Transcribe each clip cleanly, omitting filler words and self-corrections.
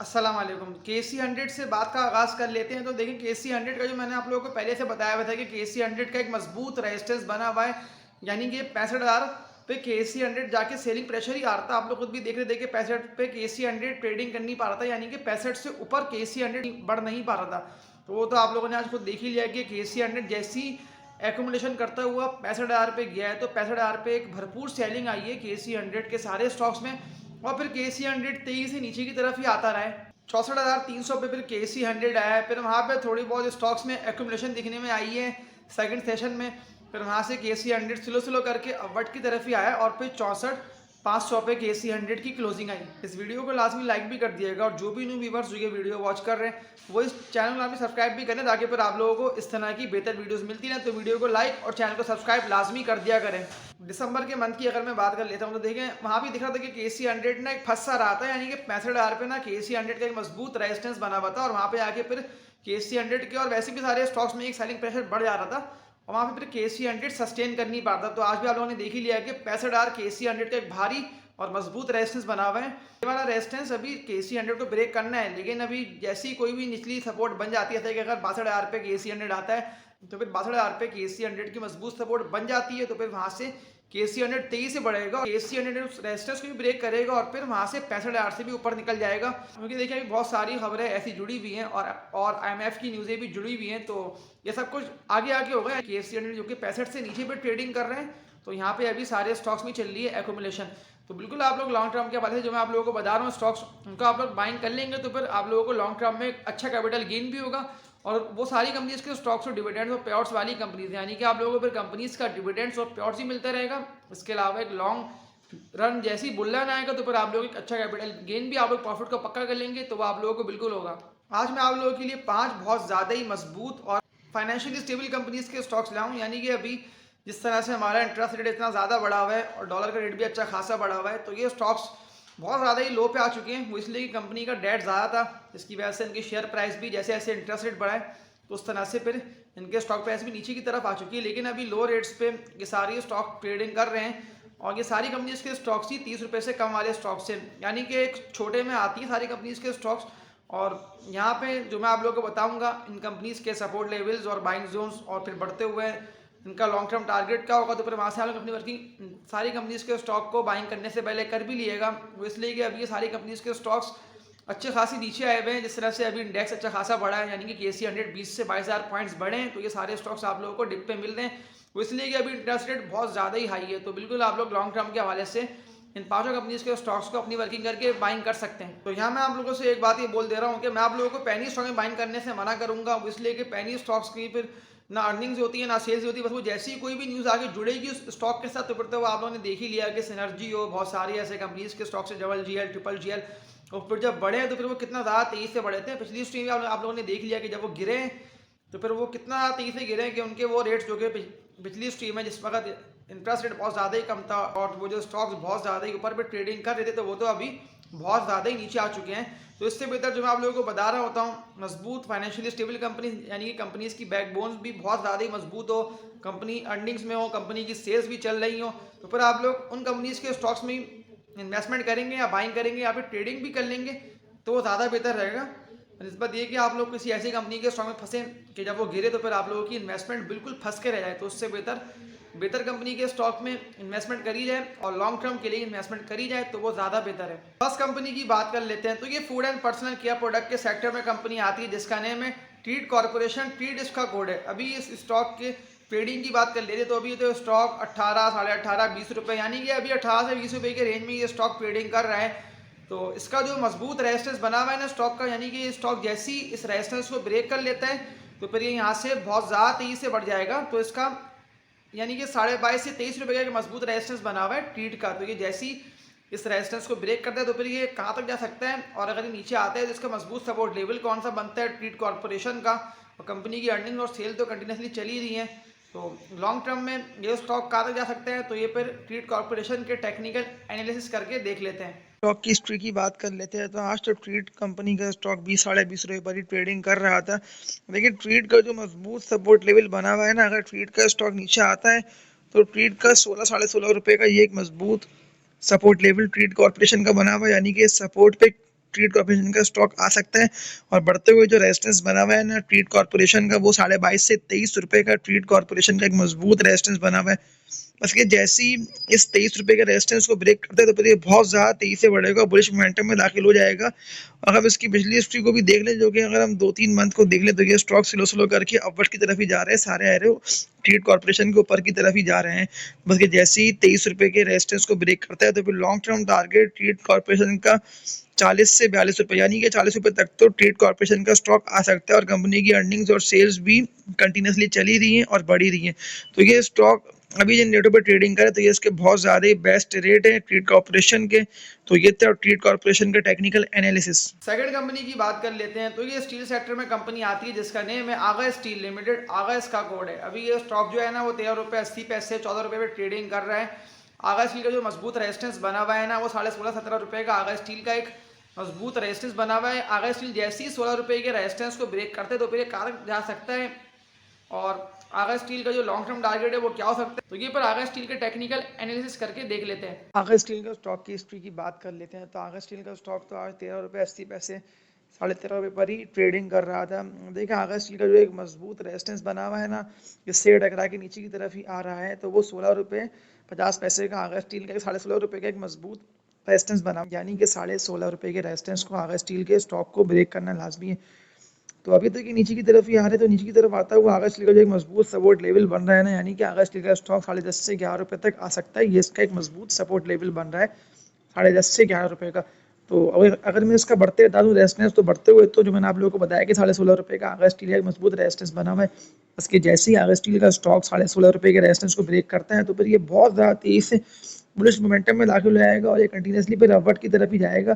अस्सलाम वालेकुम। KC100 से बात का आगाज़ कर लेते हैं। तो देखिए KC100 का जो मैंने आप लोगों को पहले से बताया हुआ था कि KC100 का एक मजबूत रेजिस्टेंस बना हुआ है, यानी कि 65,000 पे KC100 जाके सेलिंग प्रेशर ही आ रहा था। आप लोग खुद भी देख रहे थे कि 65 पे KC100 ट्रेडिंग कर नहीं पा रहा था, यानी कि 65 से ऊपर KC100 बढ़ नहीं पा रहा था। तो वो तो आप लोगों ने आज खुद देख ही लिया कि KC100 जैसी एकोमोडेशन करता हुआ 65,000 पे गया है, तो 65,000 पे एक भरपूर सेलिंग आई है KC100 के सारे स्टॉक्स में। और फिर KC100 तेजी से नीचे की तरफ ही आता रहा है। 64,300 पे फिर KC100 आया है। फिर वहाँ पे थोड़ी बहुत स्टॉक्स में एक्यूमुलेशन दिखने में आई है सेकंड सेशन में। फिर वहाँ से KC100 स्लो स्लो करके अपवर्ड की तरफ ही आया और फिर 64,500 पे KC100 की क्लोजिंग आई। इस वीडियो को लाजमी लाइक भी कर दिएगा और जो भी न्यू व्यूवर्स ये वीडियो वॉच कर रहे हैं वो इस चैनल को सब्सक्राइब भी करें, ताकि फिर आप लोगों को इस तरह की बेहतर वीडियोस मिलती रहें। तो वीडियो को लाइक और चैनल को सब्सक्राइब लाजमी कर दिया करें। दिसंबर के मंथ की अगर मैं बात कर लेता हूँ तो देखें वहाँ भी दिख रहा था कि KC100 ना एक फंसा रहा था, यानी कि 65,000 पे ना KC100 का एक मजबूत रेजिस्टेंस बना हुआ था और वहाँ पे आके फिर KC100 के और वैसे भी सारे स्टॉक्स में एक सेलिंग प्रेशर बढ़ जा रहा था और वहाँ पे फिर KC100 सस्टेन कर नहीं पाता। तो आज भी आप लोगों ने देख ही लिया कि 65,000 KC100 का एक भारी और मजबूत रेजिस्टेंस बना हुआ है। ये वाला रेजिस्टेंस अभी KC100 को ब्रेक करना है, लेकिन अभी जैसी कोई भी निचली सपोर्ट बन जाती है कि अगर 62,000 पे KC100 आता है तो फिर 62,000 पे KC100 की मजबूत सपोर्ट बन जाती है, तो फिर वहाँ से KC100 तेजी से बढ़ेगा, KC100 रेजिस्टेंस को भी ब्रेक करेगा और फिर वहाँ से 65,000 से भी ऊपर निकल जाएगा। क्योंकि देखिए अभी बहुत सारी खबरें ऐसी जुड़ी हुई हैं और IMF की न्यूज़ें भी जुड़ी हुई हैं, तो ये सब कुछ आगे आगे होगा। KC100 जो कि 65 से नीचे पे ट्रेडिंग कर रहे हैं, तो यहाँ पे अभी सारे स्टॉक्स में चल रही है एक्यूमुलेशन। तो बिल्कुल आप लोग लॉन्ग टर्म के हवाले से जो मैं आप लोगों को बता रहा हूँ स्टॉक्स, उनको आप लोग बाइंग कर लेंगे तो फिर आप लोगों को लॉन्ग टर्म में अच्छा कैपिटल गेन भी होगा। और वो सारी कंपनीज के स्टॉक्स और डिविडेंड्स और पेआउट्स वाली कंपनीज, यानी कि आप लोगों को फिर कंपनीज का डिविडेंड्स और पेआउट्स ही मिलता रहेगा। इसके अलावा एक लॉन्ग रन जैसी बुल रन आएगा तो फिर आप लोग एक अच्छा कैपिटल गेन भी आप लोग प्रॉफिट को पक्का कर लेंगे, तो वो आप लोगों को बिल्कुल होगा। आज मैं आप लोगों के लिए 5 बहुत ज़्यादा ही मजबूत और फाइनेंशियली स्टेबल कंपनीज के स्टॉक्स लाऊं, यानी कि अभी जिस तरह से हमारा इंटरेस्ट रेट इतना ज़्यादा बढ़ा हुआ है और डॉलर का रेट भी अच्छा खासा बढ़ा हुआ है, तो ये स्टॉक्स बहुत ज़्यादा ही लो पे आ चुके हैं। वो इसलिए कि कंपनी का डेट ज़्यादा था, जिसकी वजह से इनकी शेयर प्राइस भी जैसे जैसे इंटरेस्ट रेट बढ़ा है तो उस तरह से फिर इनके स्टॉक प्राइस भी नीचे की तरफ आ चुकी है। लेकिन अभी लो रेट्स पे ये सारी स्टॉक ट्रेडिंग कर रहे हैं और ये सारी कंपनीज के स्टॉक्स ही 30 रुपये से कम वाले स्टॉक्स से, यानी कि एक छोटे में आती है सारी कंपनीज के स्टॉक्स। और यहाँ पे जो मैं आप लोगों को बताऊंगा इन कंपनीज के सपोर्ट लेवल्स और बाइंग जोन्स और फिर बढ़ते हुए इनका लॉन्ग टर्म टारगेट क्या होगा, तो फिर वहाँ से आप लोग अपनी वर्किंग सारी कंपनीज के स्टॉक को बाइंग करने से पहले कर भी लिएगा। वो इसलिए कि अभी ये सारी कंपनीज के स्टॉक्स अच्छे खासी नीचे आए हुए हैं। जिस तरह से अभी इंडेक्स अच्छा खासा बढ़ा है, यानी कि KC100 20 से 22,000 पॉइंट्स बढ़े हैं, तो ये सारे स्टॉक्स आप लोगों को डिप पे मिल रहे हैं। वो इसलिए कि अभी इंटरेस्ट रेट बहुत ज़्यादा ही हाई है। तो बिल्कुल आप लोग लॉन्ग टर्म के हवाले से इन पांचों कंपनीज के स्टॉक्स को अपनी वर्किंग करके बाइंग कर सकते हैं। तो यहाँ मैं आप लोगों से एक बात ये बोल दे रहा हूँ कि मैं आप लोगों को पैनी स्टॉक में बाइंग करने से मना करूँगा, इसलिए कि पैनी स्टॉक्स की फिर ना अर्निंग्स होती है ना सेल्स होती है। बस वो जैसी ही कोई भी न्यूज़ आगे जुड़ेगी उस स्टॉक के साथ, तो फिर तो वो आप लोगों ने देख ही लिया कि सिनर्जी हो, बहुत सारी ऐसे कंपनीज के स्टॉक्स है, डबल GL ट्रिपल GL, और फिर जब बढ़े तो फिर वो कितना ज़्यादा तेज़ी से बढ़े थे। पिछली स्ट्रीम में आप लोगों ने देख लिया कि जब वो गिरे तो फिर वो कितना तेज़ी से गिरे कि उनके वो रेट्स जो कि पिछली स्ट्रीम में जिस वक्त इंटरेस्ट रेट बहुत ज़्यादा ही कम था और वो जो स्टॉक्स बहुत ज़्यादा ही ऊपर पे ट्रेडिंग कर रहे थे, तो वो तो अभी बहुत ज़्यादा ही नीचे आ चुके हैं। तो इससे बेहतर जो मैं आप लोगों को बता रहा होता हूँ मजबूत फाइनेंशियली स्टेबल कंपनी, यानी कि कंपनीज की बैकबोन्स भी बहुत ज़्यादा ही मजबूत हो, कंपनी अर्निंग्स में हो, कंपनी की सेल्स भी चल रही हो, तो फिर आप लोग उन कंपनीज के स्टॉक्स में इन्वेस्टमेंट करेंगे या बाइंग करेंगे या फिर ट्रेडिंग भी कर लेंगे, तो वो ज़्यादा बेहतर रहेगा। निस्बत ये कि आप लोग किसी ऐसी कंपनी के स्टॉक में फंसे कि जब वो गिरे तो फिर आप लोगों की इन्वेस्टमेंट बिल्कुल फंस के रह जाए। तो उससे बेहतर कंपनी के स्टॉक में इन्वेस्टमेंट करी जाए और लॉन्ग टर्म के लिए इन्वेस्टमेंट करी जाए, तो वो ज़्यादा बेहतर है। फर्स्ट कंपनी की बात कर लेते हैं, तो ये food and personal care product के सेक्टर में कंपनी आती है जिसका नेम है ट्रीट कॉर्पोरेशन। ट्रीट इसका कोड है। अभी इस स्टॉक के ट्रेडिंग की बात कर लेते तो अभी तो स्टॉक 18, 18.5, 20 रुपये, यानी कि अभी 18 से 20 रुपये के रेंज में ये स्टॉक ट्रेडिंग कर रहा है। तो इसका जो मजबूत रेजिस्टेंस बना हुआ है ना स्टॉक का, यानी कि स्टॉक जैसी इस रेजिस्टेंस को ब्रेक कर लेता है तो फिर ये यहाँ से बहुत ज़्यादा तेज़ी से बढ़ जाएगा। तो इसका यानी कि 22.5 से 23 रुपये का मजबूत रेजिस्टेंस बना हुआ है ट्रीट का। तो ये जैसी इस रेजिस्टेंस को ब्रेक करता है तो फिर ये कहाँ तक जा सकता है, और अगर ये नीचे आता है तो इसका मजबूत सपोर्ट लेवल कौन सा बनता है ट्रीट कॉर्पोरेशन का। और कंपनी की अर्निंग और सेल तो कंटिन्यूसली चली रही है, तो लॉन्ग टर्म में ये स्टॉक कहाँ तक जा सकता है, तो ये फिर ट्रीट कॉर्पोरेशन के टेक्निकल एनालिसिस करके देख लेते हैं। स्टॉक की हिस्ट्री की बात कर लेते हैं तो आज तो ट्रीट कंपनी का स्टॉक 20, 20.5 रुपये पर ही ट्रेडिंग कर रहा था। लेकिन ट्रीट का जो मजबूत सपोर्ट लेवल बना हुआ है ना, अगर ट्रीट का स्टॉक नीचे आता है तो ट्रीट का 16, 16.5 रुपये का ये एक मजबूत सपोर्ट लेवल ट्रीट कॉर्पोरेशन का बना हुआ है, यानी कि सपोर्ट पे ट्रीट कॉर्पोरेशन का स्टॉक आ सकता है। और बढ़ते हुए जो रेजिस्टेंस बना हुआ है ना ट्रीट कॉर्पोरेशन का, वो 22.5 से 23 रुपये का ट्रीट कॉर्पोरेशन का एक मजबूत रेजिस्टेंस बना हुआ है। बस ये जैसे ही इस 23 रुपये के रेजिस्टेंस को ब्रेक करता है तो फिर ये बहुत ज़्यादा तेजी से बढ़ेगा, बुलिश मोमेंटम में दाखिल हो जाएगा। अगर हम इसकी पिछली हिस्ट्री को भी देख लें, जो कि अगर हम 2-3 मंथ को देख लें, तो ये स्टॉक स्लो स्लो करके अपवर्ड की तरफ ही जा रहे हैं, सारे एरो ट्रीट कॉर्पोरेशन के ऊपर की तरफ ही जा रहे हैं। बस ये जैसे ही 23 रुपये के रेजिस्टेंस को ब्रेक करता है तो फिर long term target treat corporation का 40 से 42 रुपये, यानी कि 40 रुपये तक तो ट्रेड कॉर्पोरेशन का स्टॉक आ सकता है। और कंपनी की अर्निंग्स और सेल्स भी कंटिन्यूसली चली रही हैं और बढ़ी रही हैं। तो ये स्टॉक अभी जिन रेटों पर ट्रेडिंग करे तो ये इसके बहुत ज़्यादा ही बेस्ट रेट है ट्रेड कॉर्पोरेशन के। तो ये था ट्रेड कॉर्पोरेशन का टेक्निकल एनालिसिस। सेकंड कंपनी की बात कर लेते हैं, तो ये स्टील सेक्टर में कंपनी आती है जिसका नेम है आगा स्टील लिमिटेड। आगा इसका कोड है। अभी ये स्टॉक जो है ना वो 13 रुपये 80 पैसे 14 रुपये पे ट्रेडिंग कर रहा है। आगा स्टील का जो मजबूत रेजिस्टेंस बना हुआ है ना वो 16.5-17 रुपये का आगा स्टील का एक मजबूत रेजिस्टेंस बना हुआ है। आगा स्टील जैसे ही 16 रुपये के रेजिस्टेंस को ब्रेक करते हैं तो फिर ये कार जा सकता है। और आगा स्टील का जो लॉन्ग टर्म टारगेट है वो क्या हो सकता है, तो ये पर आगा स्टील के टेक्निकल एनालिसिस करके देख लेते हैं। आगा स्टील का स्टॉक की हिस्ट्री की बात कर लेते हैं। तो आगा स्टील का स्टॉक तो आज 13 रुपये 80 पैसे 13.5 रुपये पर ही ट्रेडिंग कर रहा था। देखा आगा स्टील का जो एक मजबूत रेजिस्टेंस बना हुआ है ना, जिससे टकरा के नीचे की तरफ ही आ रहा है, तो वो 16 रुपये 50 पैसे का आगा स्टील का 16.5 रुपये का एक मजबूत रेजिस्टेंस बना, यानी कि 16.5 रुपये के रेजिस्टेंस को आगा स्टील के स्टॉक को ब्रेक करना लाजमी है। तो अभी तक ये नीचे की तरफ ही आ रहे हैं, तो नीचे की तरफ आता हुआ आगा स्टील का जो एक मजबूत सपोर्ट लेवल बन रहा है ना, यानी कि आगा स्टील का स्टॉक 10.5 से 11 रुपये तक आ सकता है। ये इसका एक मजबूत सपोर्ट लेवल बन रहा है 10.5 से 11 रुपये का। तो अगर मैं इसका बढ़ते बता दूँ रेजिस्टेंस, तो बढ़ते हुए तो जो मैंने आप लोगों को बताया कि 16.5 रुपये का आगा स्टील का एक मजबूत रेजिस्टेंस बना हुआ है। उसके जैसे ही आगा स्टील का स्टॉक 16.5 रुपये के रेजिस्टेंस को ब्रेक करता है तो फिर ये बहुत ज़्यादा तेज़ी से बुलिश मोमेंटम में दाखिल हो जाएगा और ये कंटिन्यूसली फिर अपवर्ड की तरफ ही जाएगा।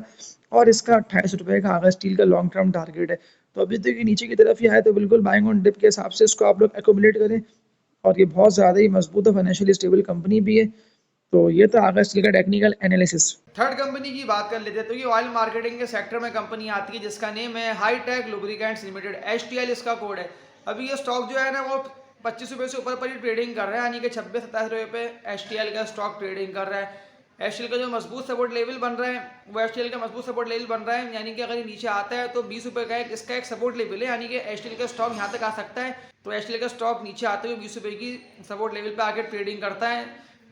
और इसका 28 रुपये का आगा स्टील का लॉन्ग टर्म टारगेट है। तो अभी तक ये नीचे की तरफ ही आया, तो बिल्कुल बाइंग ऑन डिप के हिसाब से इसको आप लोग एक्यूमुलेट करें। और ये बहुत ज़्यादा ही मजबूत और फाइनेंशियली स्टेबल कंपनी भी है। तो ये था आगा स्टील का टेक्निकल एनालिसिस। थर्ड कंपनी की बात कर लेते हैं, तो ये ऑयल मार्केटिंग के सेक्टर में कंपनी आती है जिसका नेम है हाईटेक लुब्रिकेंट्स लिमिटेड। HTL इसका कोड है। अभी ये स्टॉक जो है ना वो 25 रुपये से ऊपर पर ही ट्रेडिंग कर रहा है, यानी कि 26-27 रुपये पे HTL का स्टॉक ट्रेडिंग कर रहा है। HTL का जो मजबूत सपोर्ट लेवल बन रहा है वो HTL का मजबूत सपोर्ट लेवल बन रहा है, यानी कि अगर ये नीचे आता है तो 20 रुपये का इसका एक सपोर्ट लेवल है, यानी कि HTL का स्टॉक यहाँ तक आ सकता है। तो HTL का स्टॉक नीचे आते हुए 20 रुपये की सपोर्ट लेवल पर आके ट्रेडिंग करता है।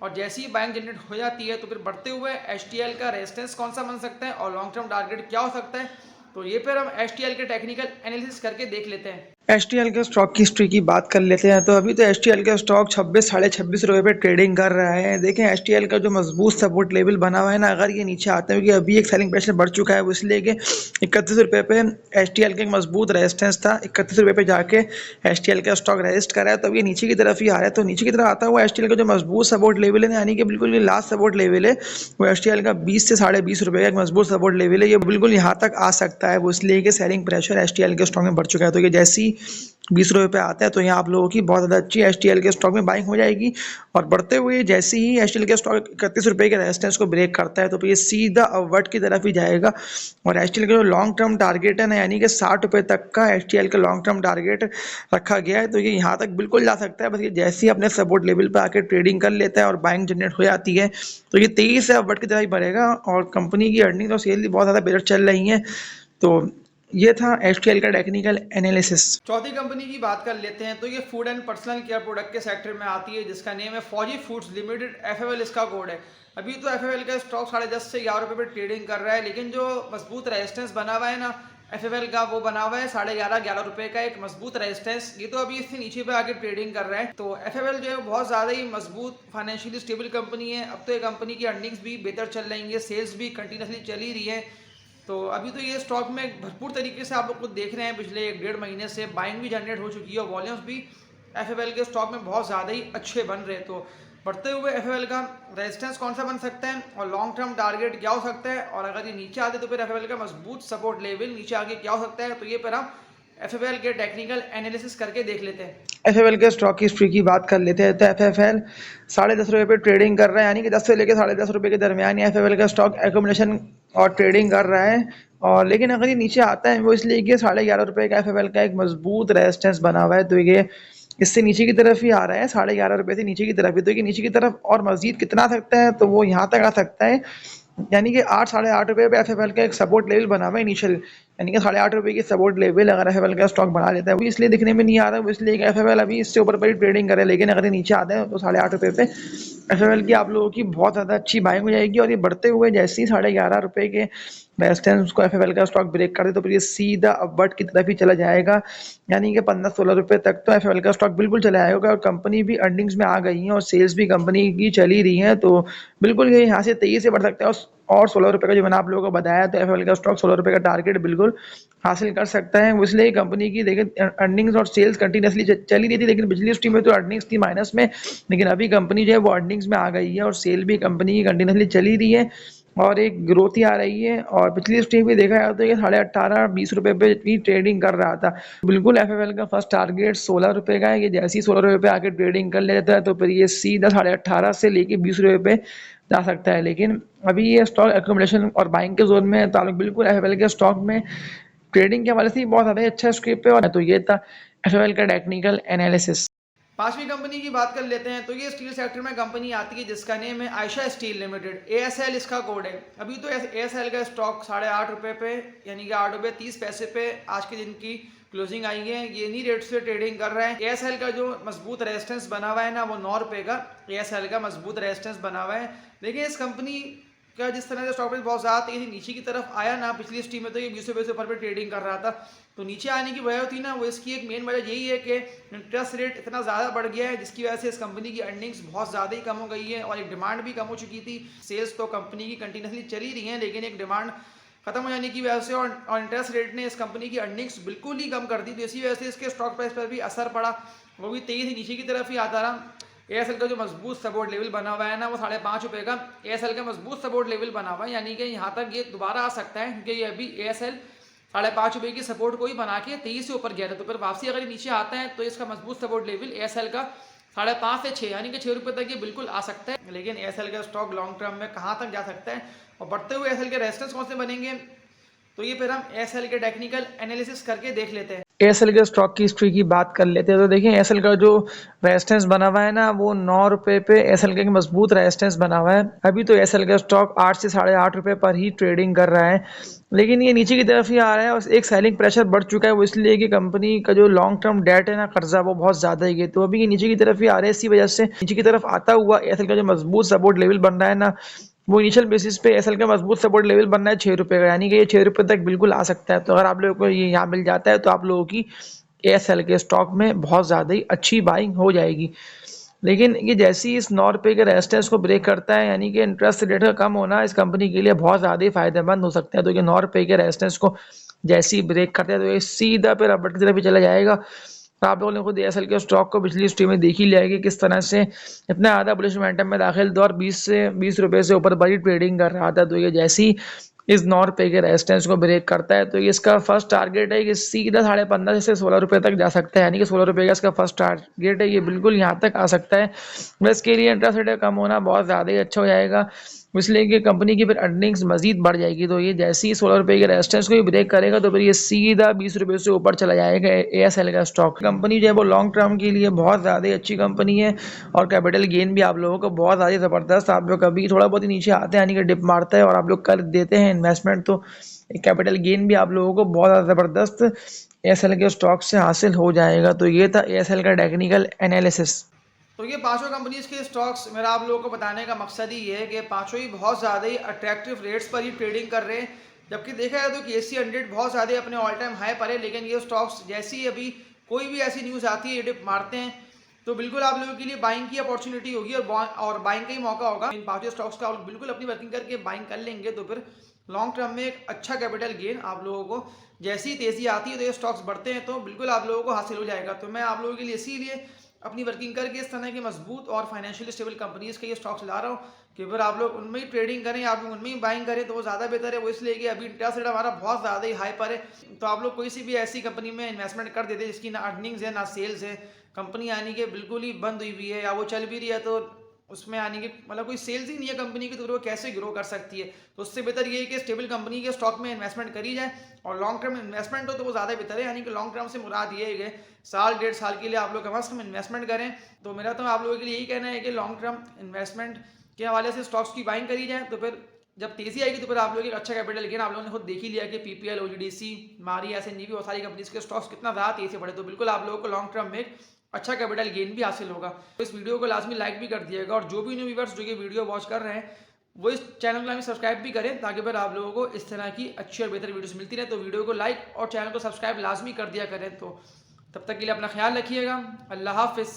और जैसे ही बाइंग जनरेट हो जाती है तो फिर बढ़ते हुए HTL का रेजिस्टेंस कौन सा बन सकता है और लॉन्ग टर्म टारगेट क्या हो सकता है, तो ये फिर हम HTL के टेक्निकल एनालिसिस करके देख लेते हैं। HTL के स्टॉक की हिस्ट्री की बात कर लेते हैं। तो अभी तो HTL का स्टॉक 26-26.5 रुपये पे ट्रेडिंग कर रहा है। देखें HTL का जो मजबूत सपोर्ट लेवल बना हुआ है ना, अगर ये नीचे आते हैं कि अभी एक सेलिंग प्रेशर बढ़ चुका है, वो इसलिए कि 31 रुपये पे HTL का एक मजबूत रेजिस्टेंस था। 31 रुपये पे जाके HTL का स्टॉक रेजिस्ट कर रहा है, तो अब ये नीचे की तरफ ही आ रहा है। तो नीचे की तरफ आता हुआ HTL का जो मजबूत सपोर्ट लेवल है, यानी कि बिल्कुल ये लास्ट सपोर्ट लेवल है, वो HTL का 20 से 20.5 रुपये का एक मजबूत सपोर्ट लेवल है। ये बिल्कुल यहाँ तक आ सकता है, वो इसलिए कि सेलिंग प्रेशर HTL के स्टॉक में बढ़ चुका है। तो ये जैसी 20 रुपये पे आता है तो यहाँ आप लोगों की बहुत ज़्यादा अच्छी HTL के स्टॉक में बाइंग हो जाएगी। और बढ़ते हुए जैसे ही HTL के स्टॉक 31 रुपये के रेजिस्टेंस को ब्रेक करता है तो फिर ये सीधा अपवर्ड की तरफ ही जाएगा। और HTL का जो लॉन्ग टर्म टारगेट है ना, यानी कि 60 रुपये तक का HTL का लॉन्ग टर्म टारगेट रखा गया है। तो ये यहाँ तक बिल्कुल जा सकता है, बस ये जैसे ही अपने सपोर्ट लेवल पर आके ट्रेडिंग कर लेता है और बाइंग जनरेट हो जाती है तो ये तेज़ी से अपवर्ड की तरफ ही बढ़ेगा। और कंपनी की अर्निंग और सेल भी बहुत ज़्यादा बेहतर चल रही हैं। तो ये था HTL का टेक्निकल एनालिसिस। चौथी कंपनी की बात कर लेते हैं, तो ये food and personal care product के सेक्टर में आती है जिसका नेम है फौजी फूड्स लिमिटेड। FFL इसका कोड है। अभी तो FFL का स्टॉक 10.5 से 11 रुपये पे ट्रेडिंग कर रहा है, लेकिन जो मजबूत रेजिस्टेंस बना हुआ है ना FFL का, वो बना हुआ है 11.5 रुपये का एक मजबूत रेजिस्टेंस। ये तो अभी इससे नीचे पे आके ट्रेडिंग कर रहा है। तो FFL जो है बहुत ज़्यादा ही मजबूत फाइनेंशियली स्टेबल कंपनी है। अब तो ये कंपनी की अर्निंग्स भी बेहतर चल रही है, सेल्स भी कंटिन्यूसली चल ही रही है। तो अभी तो ये स्टॉक में भरपूर तरीके से आप लोग को देख रहे हैं, पिछले 1-1.5 महीने से बाइंग भी जनरेट हो चुकी है और वॉल्यूम्स भी FFL के स्टॉक में बहुत ज़्यादा ही अच्छे बन रहे हैं। तो बढ़ते हुए FFL का रेजिस्टेंस कौन सा बन सकता है और लॉन्ग टर्म टारगेट क्या हो सकता है, और अगर ये नीचे आते तो फिर FFL का मजबूत सपोर्ट लेवल नीचे आके क्या हो सकता है, तो ये पर हम FFL के टेक्निकल एनालिसिस करके देख लेते हैं। FFL के स्टॉक की हिस्ट्री की बात कर लेते हैं। तो FFL 10.5 रुपये पे ट्रेडिंग कर रहा है, यानी कि 10 से लेकर 10.5 रुपये के दरमियान ये FFL का स्टॉक एक्यूमुलेशन और ट्रेडिंग कर रहा है। और लेकिन अगर ये नीचे आता है वो इसलिए कि 11.5 रुपये का FFL का एक मजबूत रेजिस्टेंस बना हुआ है। तो ये इससे नीचे की तरफ ही आ रहा है 11.5 रुपये से नीचे की तरफ ही। तो ये नीचे की तरफ और मजीद कितना आ सकता है, तो वो यहाँ तक आ सकता है यानी कि 8 साढ़े 8 रुपये पे एफएफएल का एक सपोर्ट लेवल बना हुआ है इनिशियल, यानी कि 8.5 रुपये की सपोर्ट लेवल अगर एफएफएल का स्टॉक बना लेता है, वो इसलिए दिखने में नहीं आ रहा है, वो इसलिए कि एफएफएल अभी इससे ऊपर पर ही ट्रेडिंग करे, लेकिन अगर ये नीचे आता है तो 8.5 रुपये पे एफएफएल की आप लोगों की बहुत ज़्यादा अच्छी बाइंग हो जाएगी, और ये बढ़ते हुए जैसे ही 11.5 रुपये के रेजिस्टेंस को एफएफएल का स्टॉक ब्रेक कर दे तो फिर ये सीधा अपवर्ड की तरफ ही चला जाएगा, यानी कि 15-16 रुपये तक तो एफएफएल का स्टॉक बिल्कुल चला जाएगा। और कंपनी भी अर्निंग्स में आ गई है और सेल्स भी कंपनी की चली रही है, तो बिल्कुल ये यहाँ से तेजी से बढ़ सकता है। और 16 रुपये का जो मैंने आप लोगों को बताया, तो एफएफएल का स्टॉक 16 रुपये का टारगेट बिल्कुल हासिल कर सकता है। इसलिए कंपनी की देखिए अर्निंग्स और सेल्स कंटिन्यूसली चली रही थी, लेकिन पिछली स्ट्रीम में तो अर्निंग्स थी माइनस में, लेकिन अभी कंपनी जो है वो अर्निंग्स में आ गई है और सेल भी कंपनी की कंटिन्यूसली चली रही है और एक ग्रोथ ही आ रही है। और पिछली स्ट्रीम भी देखा जाए तो ये 18.5-20 रुपये पे भी ट्रेडिंग कर रहा था। बिल्कुल एफएफएल का फर्स्ट टारगेट 16 रुपये का है कि जैसे ही 16 रुपये पे आके ट्रेडिंग कर लेता है तो फिर ये सीधा 18.5 से लेके 20 रुपये पे जा सकता है। लेकिन अभी ये स्टॉक एक्यूमुलेशन और बाइंग के जोन में है, तो बिल्कुल एफएफएल के स्टॉक में ट्रेडिंग के हवाले से ही बहुत ज़्यादा अच्छा स्क्रिप पे। और तो ये था एफएफएल का टेक्निकल एनालिसिस। पांचवी कंपनी की बात कर लेते हैं, तो ये स्टील सेक्टर में कंपनी आती है जिसका नेम है आयशा स्टील लिमिटेड, एएसएल इसका कोड है। अभी तो एएसएल का स्टॉक 8.5 रुपये पे, यानी कि 8 रुपये 30 पैसे पे आज के दिन की क्लोजिंग आई है। ये इन्हीं रेट से ट्रेडिंग कर रहा है। एएसएल का जो मजबूत रेजिस्टेंस बना हुआ है ना, वो 9 रुपये का एएसएल का मजबूत रेजिस्टेंस बना हुआ है। देखिए इस कंपनी का जिस तरह से स्टॉक प्राइस बहुत ज़्यादा तेजी नीचे की तरफ आया ना, पिछली स्ट्रीम में तो ये 20 रुपये से ऊपर पे ट्रेडिंग कर रहा था, तो नीचे आने की वजह थी ना, वो इसकी एक मेन वजह यही है कि इंटरेस्ट रेट इतना ज़्यादा बढ़ गया है, जिसकी वजह से इस कंपनी की अर्निंग्स बहुत ज़्यादा ही कम हो गई है और एक डिमांड भी कम हो चुकी थी। सेल्स तो कंपनी की कंटिन्यूसली चली रही हैं, लेकिन एक डिमांड खत्म हो जाने की वजह से और इंटरेस्ट रेट ने इस कंपनी की अर्निंग्स बिल्कुल ही कम कर दी, तो इसी वजह से इसके स्टॉक प्राइस पर भी असर पड़ा, वो भी तेज़ी से नीचे की तरफ ही आता रहा। एएसएल का जो मजबूत सपोर्ट लेवल बना हुआ है ना, वो 5.5 रुपये का एएसएल का मजबूत सपोर्ट लेवल बना हुआ है, यानी कि यहाँ तक ये दोबारा आ सकता है, क्योंकि ये अभी एएसएल 5.5 रुपये की सपोर्ट को ही बना के 23 से ऊपर गया था, तो फिर वापसी अगर नीचे आता है तो इसका मजबूत सपोर्ट लेवल एएसएल का 5.5 से 6, यानी कि 6 रुपये तक ये बिल्कुल आ सकता है। लेकिन एएसएल का स्टॉक लॉन्ग टर्म में कहाँ तक जा सकता है और बढ़ते हुए एएसएल के रेजिस्टेंस कौन से बनेंगे, तो ये फिर हम एएसएल के टेक्निकल एनालिसिस करके देख लेते हैं। एयरसेल के स्टॉक की हिस्ट्री की बात कर लेते हैं, तो देखिए एयरसेल का जो रेजिस्टेंस बना हुआ है ना, वो 9 रुपये पे एयरसेल का एक मजबूत रेजिस्टेंस बना हुआ है। अभी तो एयरसेल का स्टॉक 8 से 8.5 रुपये पर ही ट्रेडिंग कर रहा है, लेकिन ये नीचे की तरफ ही आ रहा है और एक सेलिंग प्रेशर बढ़ चुका है। वो इसलिए कि कंपनी का जो लॉन्ग टर्म डेट है ना, कर्जा, वो बहुत ज़्यादा ही है, तो अभी ये नीचे की तरफ ही आ रहा है। इसी वजह से नीचे की तरफ आता हुआ एयरसेल का जो मजबूत सपोर्ट लेवल बन रहा है ना, वो इनिशियल बेसिस पे एयरसेल का मजबूत सपोर्ट लेवल बनना है 6 रुपये का, यानी कि ये 6 रुपये तक बिल्कुल आ सकता है। तो अगर आप लोगों को ये यहाँ मिल जाता है तो आप लोगों की एयरसेल के स्टॉक में बहुत ज़्यादा ही अच्छी बाइंग हो जाएगी। लेकिन ये जैसे ही इस 9 रुपये के रेजिस्टेंस को ब्रेक करता है, यानी कि इंटरेस्ट रेट का कम होना इस कंपनी के लिए बहुत ज़्यादा ही फायदेमंद हो सकता है। तो ये 9 रुपये के रेजिस्टेंस को जैसे ही ब्रेक करता है तो ये सीधा फिर अपवर्ड की तरफ ही चला जाएगा। तो आप लोगों ने खुद एयरसेल के स्टॉक को पिछली स्ट्रीम में देख ही लिया है कि किस तरह से इतना ज़्यादा बुलिश मोमेंटम में दाखिल था और 20 रुपये से ऊपर बड़ी ट्रेडिंग कर रहा था। तो ये जैसे ही इस 9 रुपये के रेजिस्टेंस को ब्रेक करता है तो ये इसका फर्स्ट टारगेट है कि सीधा 15.5 से 16 रुपये तक जा सकता है, यानी कि 16 रुपये का इसका फर्स्ट टारगेट है, ये बिल्कुल यहाँ तक आ सकता है। बस के लिए इंटरेस्ट रेट कम होना बहुत ज़्यादा ही अच्छा हो जाएगा, इसलिए कि कंपनी की फिर अर्निंग्स मजीद बढ़ जाएगी। तो ये जैसे ही 16 रुपये के रेजिस्टेंस को ही ब्रेक करेगा तो फिर ये सीधा 20 रुपये से ऊपर चला जाएगा एएसएल का स्टॉक। कंपनी जो है वो लॉन्ग टर्म के लिए बहुत ज़्यादा अच्छी कंपनी है और कैपिटल गेन भी आप लोगों को बहुत ज़्यादा ज़बरदस्त, आप लोग कभी थोड़ा बहुत ही नीचे आते हैं, यानी कि डिप मारता है और आप लोग कर देते हैं इन्वेस्टमेंट, तो कैपिटल गेन भी आप लोगों को बहुत ज़्यादा ज़बरदस्त एएसएल के स्टॉक से हासिल हो जाएगा। तो ये था एएसएल का टेक्निकल एनालिसिस। तो ये पांचों कंपनीज के स्टॉक्स, मेरा आप लोगों को बताने का मकसद ही ये है कि पांचों ही बहुत ज़्यादा ही अट्रैक्टिव रेट्स पर ही ट्रेडिंग कर रहे हैं। जबकि देखा जाए तो केसी 100 बहुत ज़्यादा अपने ऑल टाइम हाई पर है, लेकिन ये स्टॉक्स जैसी ही अभी कोई भी ऐसी न्यूज़ आती है, ये डिप मारते हैं, तो बिल्कुल आप लोगों के लिए बाइंग की अपॉर्चुनिटी होगी और बाइंग का ही मौका होगा। इन पांचों स्टॉक्स का आप लोग बिल्कुल अपनी वर्किंग करके बाइंग कर लेंगे तो फिर लॉन्ग टर्म में एक अच्छा कैपिटल गेन आप लोगों को, जैसी तेज़ी आती है तो ये स्टॉक्स बढ़ते हैं तो बिल्कुल आप लोगों को हासिल हो जाएगा। तो मैं आप लोगों के लिए इसीलिए अपनी वर्किंग करके इस तरह की मजबूत और फाइनेंशियली स्टेबल कंपनीज के ये स्टॉक्स ला रहा हूँ कि फिर आप लोग उनमें ही ट्रेडिंग करें, आप लोग उनमें ही बाइंग करें तो वो ज़्यादा बेहतर है। वो इसलिए कि अभी इंटरेस्ट रेट हमारा बहुत ज़्यादा ही हाई पर है, तो आप लोग कोई सी भी ऐसी कंपनी में इन्वेस्टमेंट कर देते जिसकी ना अर्निंग्स है ना सेल्स है, कंपनी यानी कि बिल्कुल ही बंद हुई हुई है या वो चल भी रही है तो उसमें यानी कि मतलब कोई सेल्स ही नहीं है कंपनी की, तो वो कैसे ग्रो कर सकती है। तो उससे बेहतर ये है कि स्टेबल कंपनी के स्टॉक में इन्वेस्टमेंट करी जाए और लॉन्ग टर्म इन्वेस्टमेंट हो तो वो ज़्यादा बेहतर है। यानी कि लॉन्ग टर्म से मुराद ये है कि साल 1.5 साल के लिए आप लोग कम अज़ कम इन्वेस्टमेंट करें। तो मेरा तो आप लोगों के लिए यही कहना है कि लॉन्ग टर्म इन्वेस्टमेंट के हवाले से स्टॉक्स की बाइंग करी जाए तो फिर जब तेजी आएगी तो फिर आप लोग एक अच्छा कैपिटल गेन आप लोगों ने खुद देख ही लिया कि पीपीएल, ओजीडीसी, मारी, एसएनजीबी और सारी कंपनीज के स्टॉक्स कितना ज़्यादा तेजी से बढ़े, तो बिल्कुल आप लोगों को लॉन्ग टर्म में एक अच्छा कैपिटल गेन भी हासिल होगा। तो इस वीडियो को लाजमी लाइक भी कर दिएगा और जो भी न्यू व्यूअर्स जो ये वीडियो वॉच कर रहे हैं वो इस चैनल को हमें सब्सक्राइब भी करें, ताकि फिर आप लोगों को इस तरह की अच्छी और बेहतर वीडियोस मिलती रहे। तो वीडियो को लाइक और चैनल को सब्सक्राइब लाजमी कर दिया करें। तो तब तक के लिए अपना ख्याल रखिएगा। अल्लाह हाफिज़।